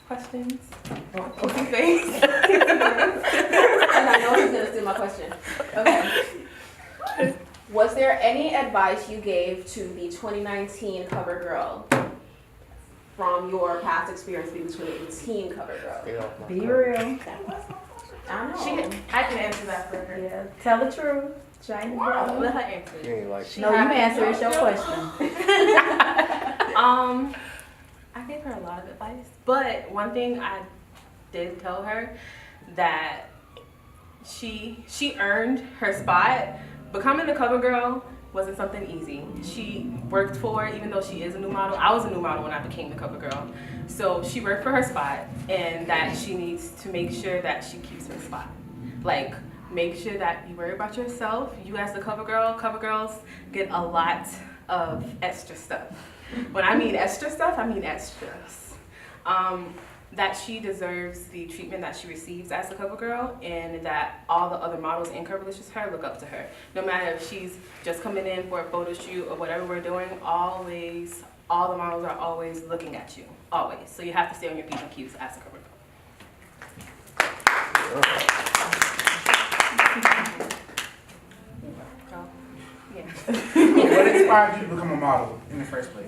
Questions? Kissy face. And I know he's gonna steal my question. Okay. Was there any advice you gave to the 2019 cover girl from your past experience being the 2018 cover girl? Be real. I know. I can answer that for her. Yeah. Tell the truth. Shine Let her answer. You ain't like No, you answer. It's your question. I gave her a lot of advice, but one thing I did tell her that she earned her spot. Becoming a cover girl wasn't something easy. She worked for it, even though she is a new model. I was a new model when I became the cover girl. So she worked for her spot, and that she needs to make sure that she keeps her spot. Like, make sure that you worry about yourself. You as the cover girls get a lot of extra stuff. When I mean extra stuff, I mean extras. That she deserves the treatment that she receives as a cover girl, and that all the other models in Curvilicious Her look up to her. No matter if she's just coming in for a photo shoot or whatever we're doing, all the models are always looking at you, always. So you have to stay on your P's and Q's as a cover girl. Yeah. What inspired you to become a model in the first place?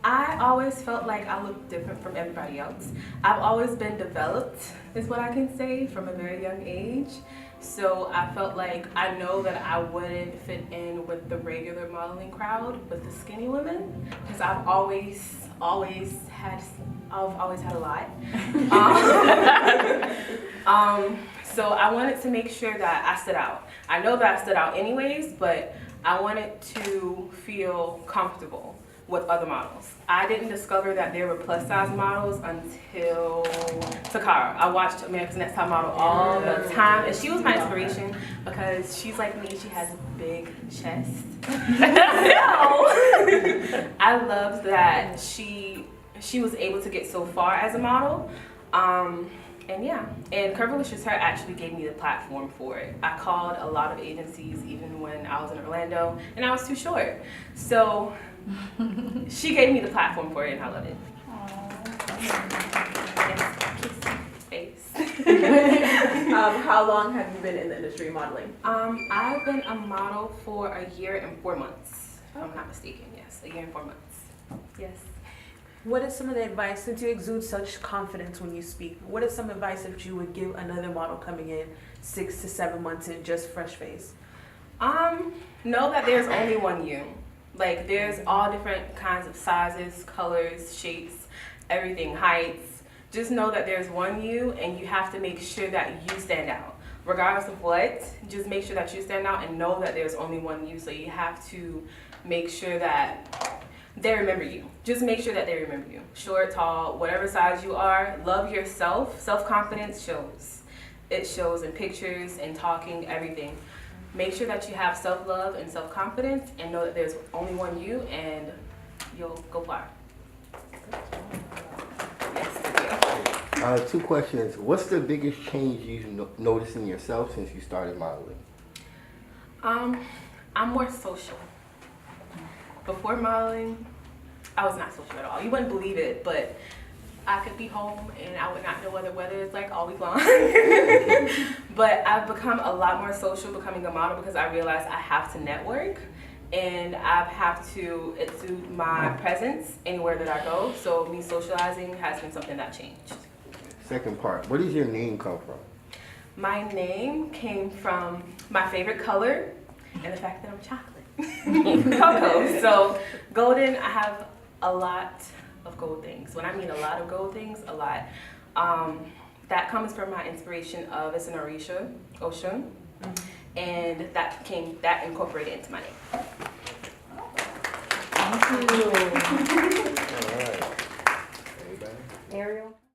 I always felt like I looked different from everybody else. I've always been developed, is what I can say, from a very young age. So I felt like I know that I wouldn't fit in with the regular modeling crowd, with the skinny women, because I've always had a lot. So I wanted to make sure that I stood out. I know that I stood out anyways, but I wanted to feel comfortable with other models. I didn't discover that there were plus size models until Takara. I watched America's Next Top Model all the time, and she was my inspiration because she's like me, she has a big chest. I loved that she was able to get so far as a model. And yeah, and Curvilicious Her actually gave me the platform for it. I called a lot of agencies even when I was in Orlando, and I was too short. So she gave me the platform for it, and I love it. Yes, face. How long have you been in the industry modeling? I've been a model for a year and 4 months, if I'm not mistaken. Yes, a year and 4 months. Yes. What is some of the advice, since you exude such confidence when you speak, what is some advice that you would give another model coming in 6 to 7 months in, just fresh face? Know that there's only one you. Like, there's all different kinds of sizes, colors, shapes, everything, heights. Just know that there's one you, and you have to make sure that you stand out. Regardless of what, just make sure that you stand out and know that there's only one you. So you have to make sure that they remember you. Just make sure that they remember you. Short, tall, whatever size you are, love yourself. Self-confidence shows. It shows in pictures and talking, everything. Make sure that you have self-love and self-confidence, and know that there's only one you, and you'll go far. Yes, thank you. 2 questions. What's the biggest change you noticed in yourself since you started modeling? I'm more social. Before modeling, I was not social at all. You wouldn't believe it, but I could be home and I would not know what the weather is like all week long. But I've become a lot more social becoming a model because I realized I have to network and I have to exude my presence anywhere that I go. So me socializing has been something that changed. Second part, where does your name come from? My name came from my favorite color and the fact that I'm chocolate. Cocoa. So golden, I have a lot of gold things. When I mean a lot of gold things, a lot. That comes from my inspiration of it's an ocean, and that incorporated into my name. Thank you. All right. Everybody? Ariel?